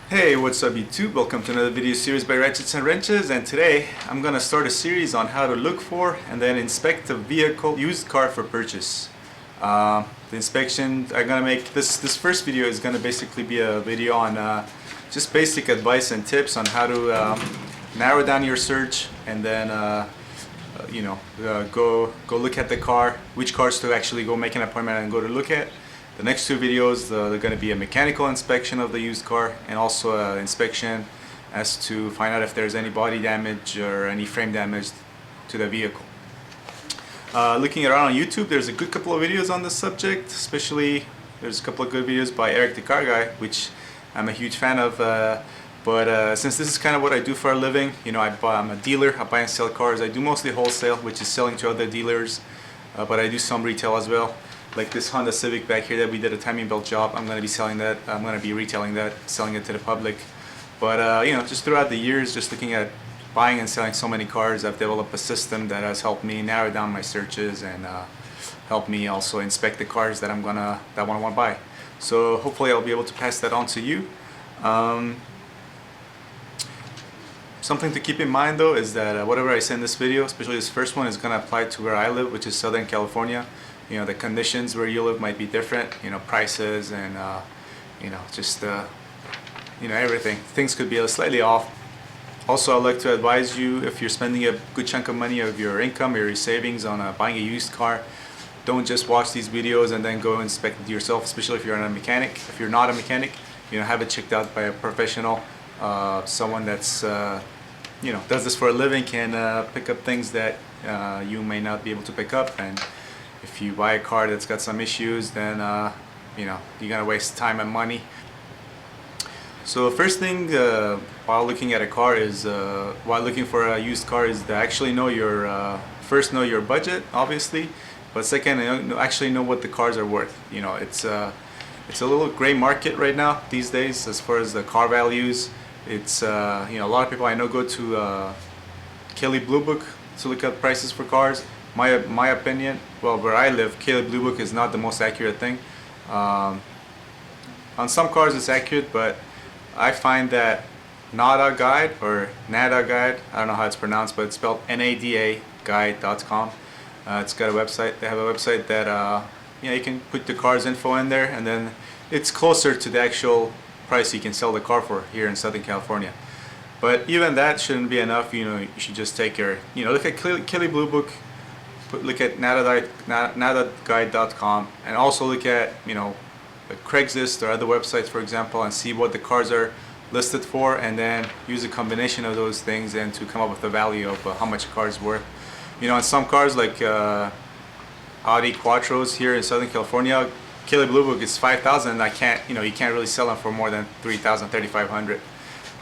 Hey, what's up YouTube? Welcome to another video series by Ratchets and Wrenches, and today I'm gonna start a series on how to look for and then inspect a vehicle, used car for purchase. The inspection I'm gonna make, this first video is gonna basically be a video on just basic advice and tips on how to narrow down your search and then go look at the car, which cars to actually go make an appointment and go to look at. The next two videos, they're going to be a mechanical inspection of the used car and also an inspection as to find out if there's any body damage or any frame damage to the vehicle. Looking around on YouTube, there's a good couple of videos on this subject, especially there's a couple of good videos by Eric the Car Guy, which I'm a huge fan of. But since this is kind of what I do for a living, you know, I'm a dealer, I buy and sell cars. I do mostly wholesale, which is selling to other dealers, but I do some retail as well. Like this Honda Civic back here that we did a timing belt job, I'm going to be selling that. I'm going to be retailing that, selling it to the public. But you know, just throughout the years, just looking at buying and selling so many cars, I've developed a system that has helped me narrow down my searches and helped me also inspect the cars that I want to buy. So hopefully I'll be able to pass that on to you. Something to keep in mind though is that whatever I say in this video, especially this first one, is going to apply to where I live, which is Southern California. You know, the conditions where you live might be different, you know, prices and you know, just you know, everything. Things could be slightly off. Also, I'd like to advise you, if you're spending a good chunk of money of your income or your savings on buying a used car, don't just watch these videos and then go inspect it yourself, especially if you're not a mechanic. If you're not a mechanic, you know, have it checked out by a professional, someone that's you know, does this for a living, can pick up things that you may not be able to pick up. And if you buy a car that's got some issues, then you know, you're gonna waste time and money. So first thing while looking at a car is while looking for a used car is to actually know your first know your budget, obviously, but second, actually know what the cars are worth. You know, it's a little gray market right now these days as far as the car values. It's you know, a lot of people I know go to Kelley Blue Book to look at prices for cars. My opinion, well, where I live, Kelley Blue Book is not the most accurate thing. On some cars it's accurate, but I find that NADA Guide, or NADA Guide, I don't know how it's pronounced, but it's spelled NADA guide.com. It's got a website. They have a website that you know, you can put the car's info in there, and then it's closer to the actual price you can sell the car for here in Southern California. But even that shouldn't be enough. You know, you should just take your, you know, look at Kelley Blue Book. Look at nadaguide.com, and also look at, you know, Craigslist or other websites, for example, and see what the cars are listed for, and then use a combination of those things and to come up with the value of how much a car is worth. You know, on some cars like Audi Quattros here in Southern California, Kelley Blue Book is 5,000, and you know, you can't really sell them for more than 3,000, 3,500.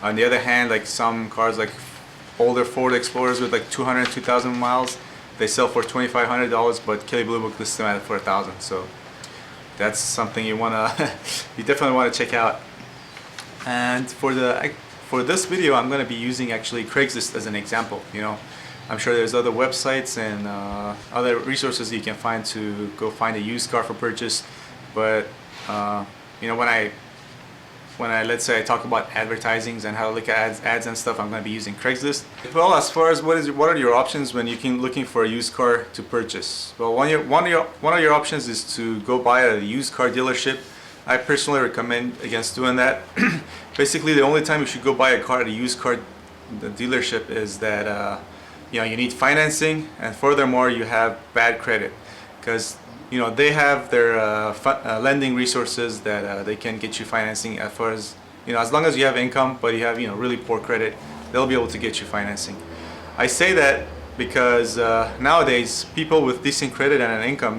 On the other hand, like some cars like older Ford Explorers with like 200, 2,000 miles, they sell for $2,500, but Kelley Blue Book lists them at for $1,000. So that's something you definitely wanna check out. And for this video, I'm gonna be using actually Craigslist as an example. You know, I'm sure there's other websites and other resources you can find to go find a used car for purchase. But you know, when I let's say I talk about advertisings and how to look at ads and stuff, I'm going to be using Craigslist. Well, as far as what are your options when you're looking for a used car to purchase? Well, one of your options is to go buy at a used car dealership. I personally recommend against doing that. Basically, the only time you should go buy a car at a used car dealership is that you know, you need financing, and furthermore, you have bad credit, because you know, they have their lending resources that they can get you financing. As far as, you know, as long as you have income but you have, you know, really poor credit, they'll be able to get you financing. I say that because nowadays people with decent credit and an income,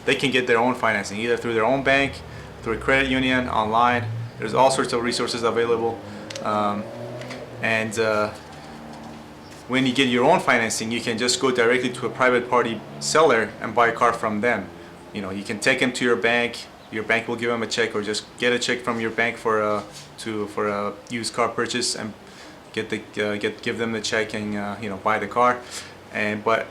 they can get their own financing either through their own bank, through a credit union, online. There's all sorts of resources available, and when you get your own financing, you can just go directly to a private party seller and buy a car from them. You know, you can take them to your bank will give them a check, or just get a check from your bank for a used car purchase and give them the check and you know, buy the car. But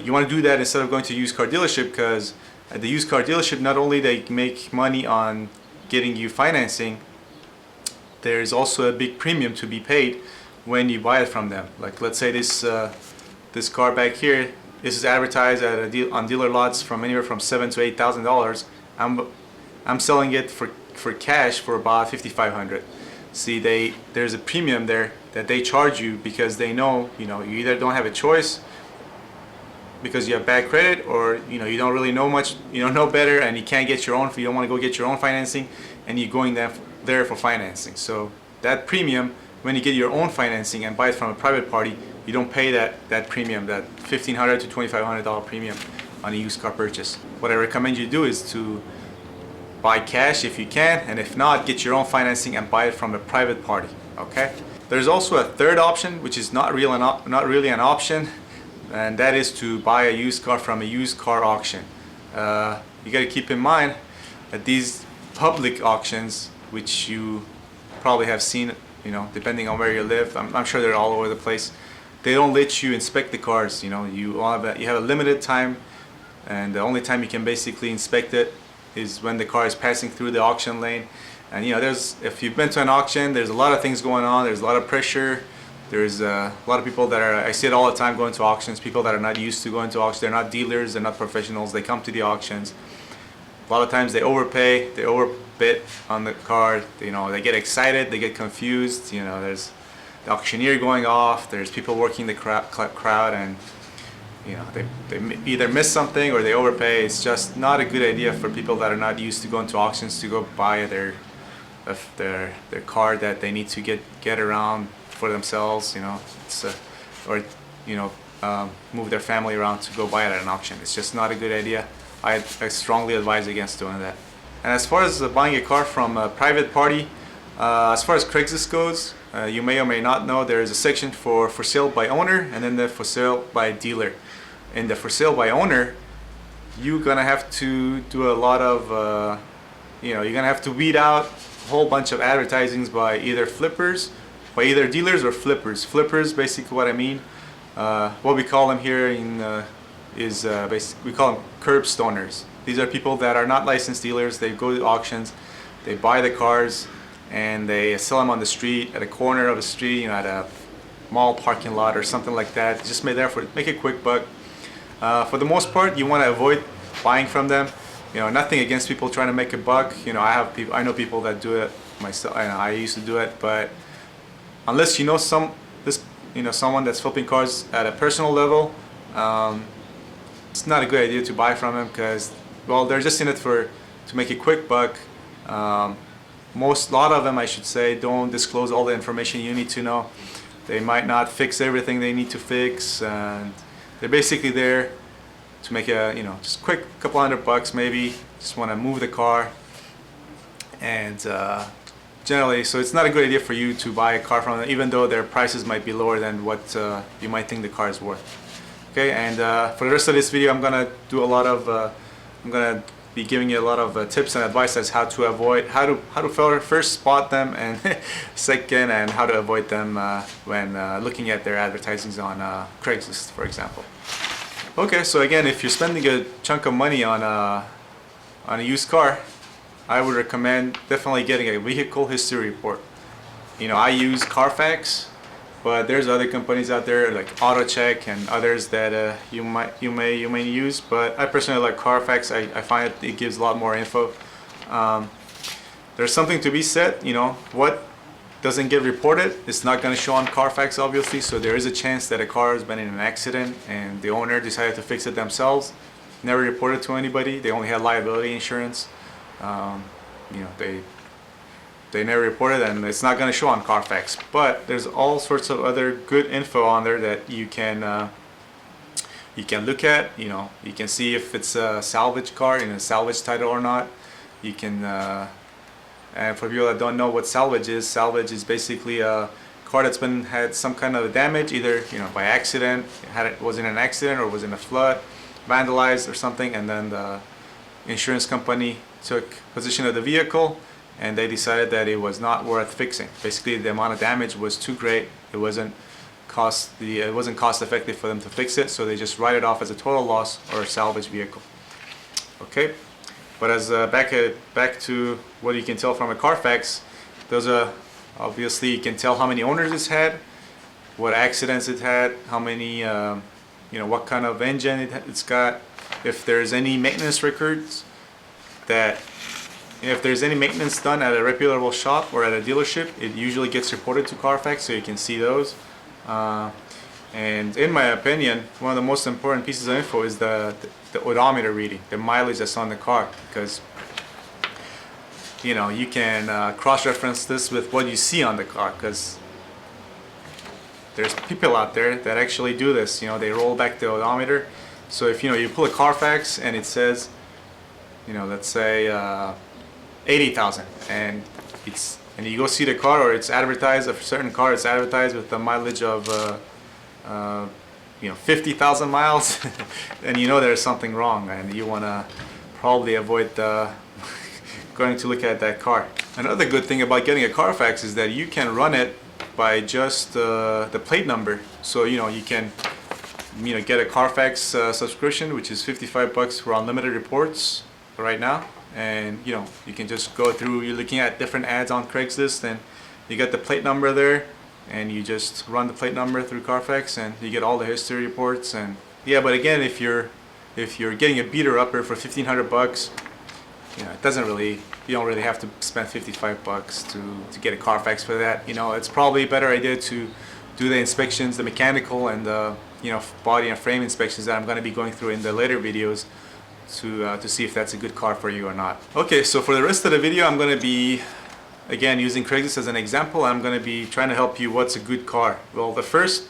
you want to do that instead of going to a used car dealership, because at the used car dealership, not only they make money on getting you financing, there's also a big premium to be paid when you buy it from them. Like let's say this car back here, this is advertised at a deal on dealer lots from anywhere from $7,000 to $8,000. I'm selling it for cash for about $5,500. See, there's a premium there that they charge you because they know, you either don't have a choice because you have bad credit, or you don't really know much, you don't know better, and you can't get your own, you don't want to go get your own financing, and you're going there for financing. So that premium, when you get your own financing and buy it from a private party, you don't pay that premium, that $1,500 to $2,500 premium on a used car purchase. What I recommend you do is to buy cash if you can, and if not, get your own financing and buy it from a private party. Okay. There's also a third option, which is not really an option, and that is to buy a used car from a used car auction. You got to keep in mind that these public auctions, which you probably have seen, depending on where you live, I'm sure they're all over the place. They don't let you inspect the cars. You have a limited time, and the only time you can basically inspect it is when the car is passing through the auction lane. And if you've been to an auction, there's a lot of things going on. There's a lot of pressure. There's a lot of people that I see it all the time going to auctions, people that are not used to going to auctions. They're not dealers, they're not professionals. They come to the auctions. A lot of times they overpay, they overbid on the car. They get excited, they get confused. There's the auctioneer going off, there's people working the crowd, and they either miss something or they overpay. It's just not a good idea for people that are not used to going to auctions to go buy their car that they need to get around for themselves, or move their family around to go buy it at an auction. It's just not a good idea. I strongly advise against doing that. And as far as buying a car from a private party, as far as Craigslist goes, you may or may not know there is a section for sale by owner, and then the for sale by dealer. In the for sale by owner, you're gonna have to do a lot of you're gonna have to weed out a whole bunch of advertisings by either dealers or flippers. Flippers, basically what I mean, what we call them here is basically we call them curb stoners. These are people that are not licensed dealers. They go to auctions, they buy the cars, and they sell them on the street, at a corner of the street, at a mall parking lot or something like that. Just make a quick buck. For the most part, you want to avoid buying from them. Nothing against people trying to make a buck. I know people that do it myself. I used to do it, but unless someone that's flipping cars at a personal level, it's not a good idea to buy from them, because they're just in it to make a quick buck. A lot of them, I should say, don't disclose all the information you need to know. They might not fix everything they need to fix, and they're basically there to make just quick couple $100 maybe. Just want to move the car, and generally, so it's not a good idea for you to buy a car from them, even though their prices might be lower than what you might think the car is worth. Okay, and for the rest of this video, I'm gonna be giving you a lot of tips and advice as how to first spot them, and second, and how to avoid them when looking at their advertisings on Craigslist, for example. Okay, so again, if you're spending a chunk of money on a used car, I would recommend definitely getting a vehicle history report. I use Carfax, but there's other companies out there like AutoCheck and others that you may use. But I personally like Carfax. I find it gives a lot more info. There's something to be said. What doesn't get reported, it's not going to show on Carfax, obviously. So there is a chance that a car has been in an accident and the owner decided to fix it themselves. Never reported to anybody. They only had liability insurance. They never reported, and it's not going to show on Carfax. But there's all sorts of other good info on there that you can look at. You can see if it's a salvage car, salvage title or not. You can, and for people that don't know what salvage is basically a car that's had some kind of damage, either by accident, was in an accident or was in a flood, vandalized or something, and then the insurance company took possession of the vehicle and they decided that it was not worth fixing. Basically, the amount of damage was too great. It wasn't cost effective for them to fix it, so they just write it off as a total loss or a salvage vehicle. Okay, but as back to what you can tell from a Carfax, there's a Obviously, you can tell how many owners it's had, what accidents it had, how many, what kind of engine it's got, if there's any maintenance records, that if there's any maintenance done at a reputable shop or at a dealership, it usually gets reported to Carfax, so you can see those. And in my opinion, one of the most important pieces of info is the odometer reading, the mileage that's on the car, because you can cross-reference this with what you see on the car, because there's people out there that actually do this. They roll back the odometer. So if you pull a Carfax and it says, let's say 80,000, and you go see the car, or it's advertised, a certain car, it's advertised with the mileage of 50,000 miles, and there's something wrong, and you want to probably avoid going to look at that car. Another good thing about getting a Carfax is that you can run it by just the plate number. So you can get a Carfax subscription, which is $55 for unlimited reports right now, and you can just go through. You're looking at different ads on Craigslist, and you get the plate number there, and you just run the plate number through Carfax, and you get all the history reports. And yeah, but again, if you're getting a beater upper for $1,500, it doesn't really, you don't really have to spend $55 to get a Carfax for that. It's probably a better idea to do the inspections, the mechanical and the body and frame inspections that I'm going to be going through in the later videos to see if that's a good car for you or not. Okay, so for the rest of the video, I'm going to be again using Craigslist as an example. I'm going to be trying to help you what's a good car. Well, the first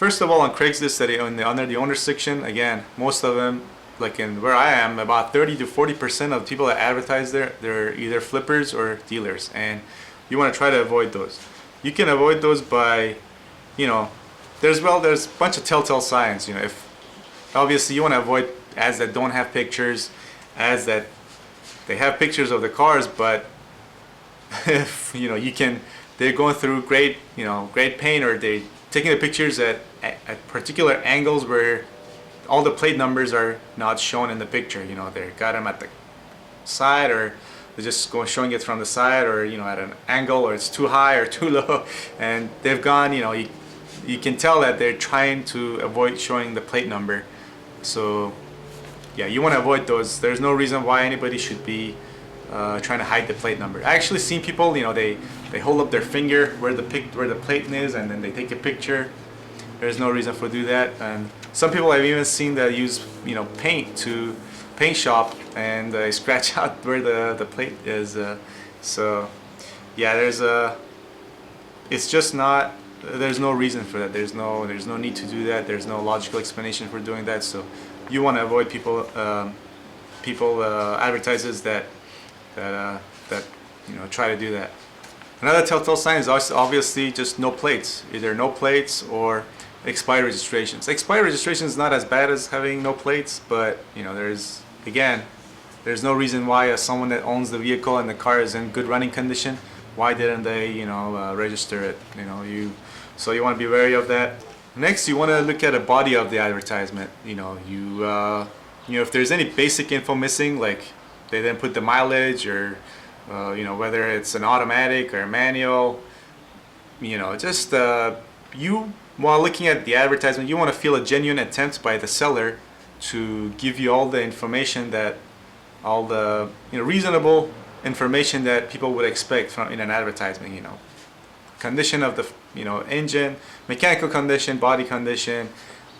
of all, on Craigslist, under the owner section, again, most of them, like in where I am, about 30 to 40% of people that advertise there, they're either flippers or dealers, and you want to try to avoid those. You can avoid those by, there's a bunch of telltale signs. If obviously you want to avoid ads that don't have pictures, ads that they have pictures of the cars, but if they're going through great paint, or they're taking the pictures at particular angles where all the plate numbers are not shown in the picture. They got them at the side, or they're just showing it from the side, or at an angle, or it's too high or too low, and they've gone. You can tell that they're trying to avoid showing the plate number. So yeah, you want to avoid those. There's no reason why anybody should be trying to hide the plate number. I actually seen people, they hold up their finger where the plate is, and then they take a picture. There's no reason for do that. And some people I've even seen that use paint shop, and they scratch out where the plate is. So yeah, it's just not. There's no reason for that. There's no need to do that. There's no logical explanation for doing that. So you want to avoid people advertisers that try to do that. Another telltale sign is obviously just no plates. Either no plates or expired registrations. Expired registration is not as bad as having no plates, but there's no reason why someone that owns the vehicle and the car is in good running condition, why didn't they register it? So you want to be wary of that. Next, you want to look at the body of the advertisement. If there's any basic info missing, like they didn't put the mileage, or whether it's an automatic or a manual, just while looking at the advertisement, you want to feel a genuine attempt by the seller to give you all the information all the reasonable information that people would expect in an advertisement. Condition of the engine, mechanical condition, body condition,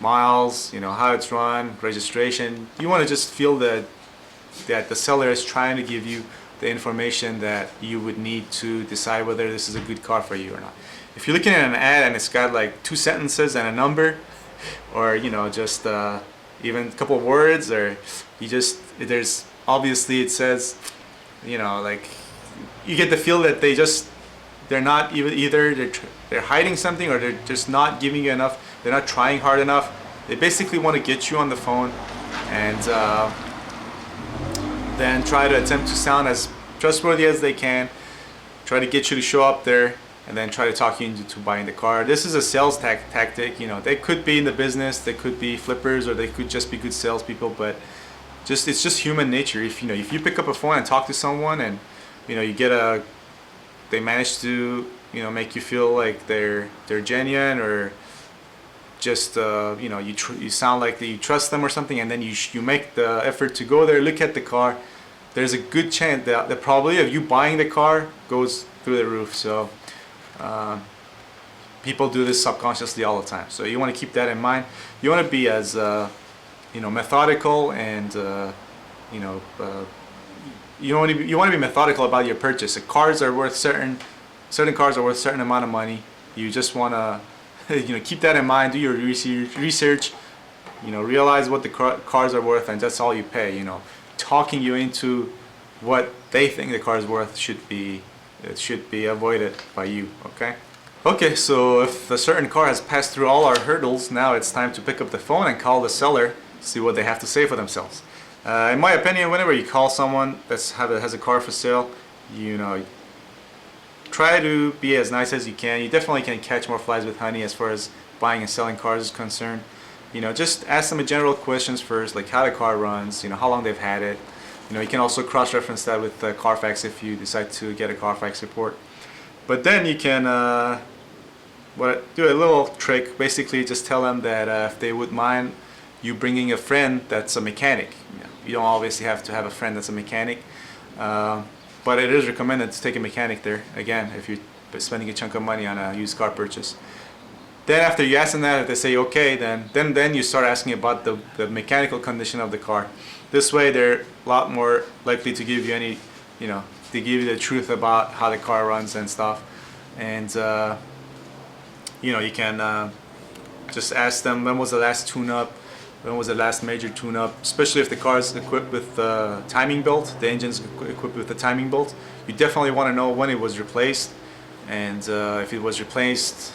miles, how it's run, registration. You want to just feel that the seller is trying to give you the information that you would need to decide whether this is a good car for you or not. If you're looking at an ad and it's got like 2 sentences and a number, or just even a couple of words, or there's obviously it says, like you get the feel that they're not either they're hiding something, or they're just not giving you enough. They're not trying hard enough. They basically want to get you on the phone and then try to attempt to sound as trustworthy as they can, try to get you to show up there, and then try to talk you into buying the car. This is a sales tactic. They could be in the business, they could be flippers, or they could just be good salespeople, but it's just human nature. If you pick up a phone and talk to someone, and they manage to make you feel like they're genuine, or just you sound like you trust them or something, and then you make the effort to go there, look at the car. There's a good chance that the probability of you buying the car goes through the roof. So people do this subconsciously all the time. So you want to keep that in mind. You want to be as methodical, and you want to be methodical about your purchase. The cars are worth certain cars are worth a certain amount of money. You just want to keep that in mind. Do your research. Realize what the cars are worth, and that's all you pay. Talking you into what they think the car is worth should be avoided by you. Okay, so if a certain car has passed through all our hurdles, now it's time to pick up the phone and call the seller, see what they have to say for themselves. In my opinion, whenever you call someone that has a car for sale, try to be as nice as you can. You definitely can catch more flies with honey as far as buying and selling cars is concerned. Just ask them general questions first, like how the car runs, how long they've had it. You can also cross-reference that with Carfax if you decide to get a Carfax report. But then you can do a little trick. Basically, just tell them that if they would mind you bringing a friend that's a mechanic. You don't obviously have to have a friend that's a mechanic, but it is recommended to take a mechanic there, again, if you're spending a chunk of money on a used car purchase. Then after you ask them that, if they say okay, then you start asking about the mechanical condition of the car. This way they're a lot more likely to give you to give you the truth about how the car runs and stuff. And you can just ask them, when was the last tune-up, when was the last major tune-up, especially if the car is equipped with the timing belt, the engine's equipped with the timing belt. You definitely want to know when it was replaced, and if it was replaced,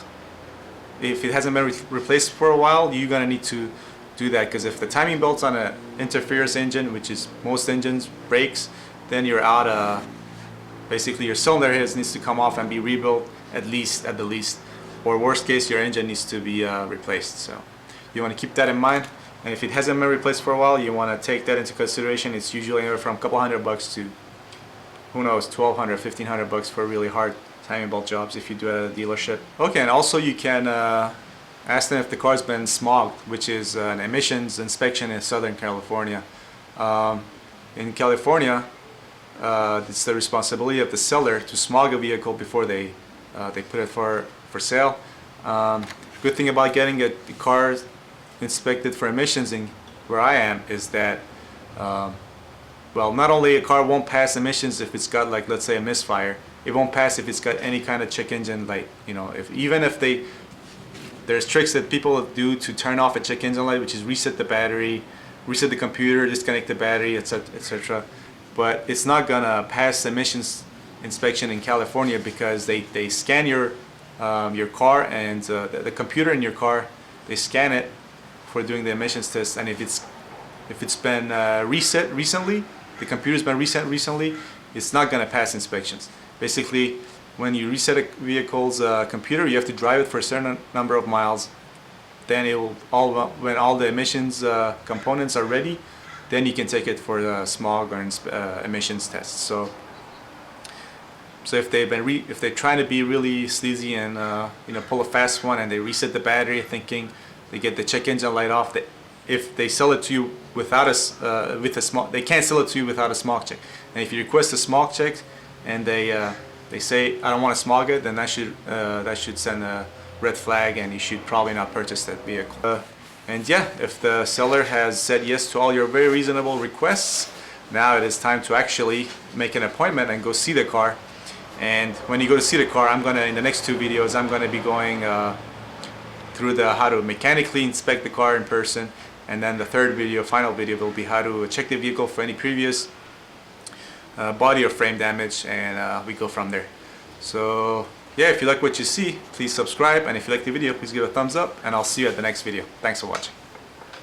if it hasn't been replaced for a while, you're going to need to do that, because if the timing belt's on an interference engine, which is most engines, brakes, then you're out basically your cylinder heads needs to come off and be rebuilt at the least, or worst case your engine needs to be replaced. So you want to keep that in mind, and if it hasn't been replaced for a while, you want to take that into consideration. It's usually anywhere from a couple $100 to, who knows, $1,200, $1,500 for really hard timing belt jobs if you do it at a dealership. Okay, and also you can ask them if the car's been smogged, which is an emissions inspection in Southern California. In California, it's the responsibility of the seller to smog a vehicle before they put it for sale. Good thing about getting a car inspected for emissions in where I am is that well, not only a car won't pass emissions if it's got, like, let's say a misfire, it won't pass if it's got any kind of check engine light. There's tricks that people do to turn off a check engine light, which is reset the battery, reset the computer, disconnect the battery, etc. But it's not gonna pass emissions inspection in California, because they scan your car, and the computer in your car, they scan it for doing the emissions test, and if it's been reset recently, the computer's been reset recently, it's not gonna pass inspections. Basically, when you reset a vehicle's computer, you have to drive it for a certain number of miles. Then when all the emissions components are ready, then you can take it for the smog or emissions tests. So if they're trying to be really sleazy and pull a fast one, and they reset the battery thinking they get the check engine light off, if they sell it to you without they can't sell it to you without a smog check. And if you request a smog check and they say I don't want to smog it, then that should send a red flag, and you should probably not purchase that vehicle. And yeah, if the seller has said yes to all your very reasonable requests, now it is time to actually make an appointment and go see the car. And when you go to see the car, in the next two videos, I'm gonna be going through how to mechanically inspect the car in person, and then the third video, final video, will be how to check the vehicle for any previous body or frame damage, and we go from there. So yeah, if you like what you see, please subscribe, and if you like the video, please give a thumbs up, and I'll see you at the next video. Thanks for watching.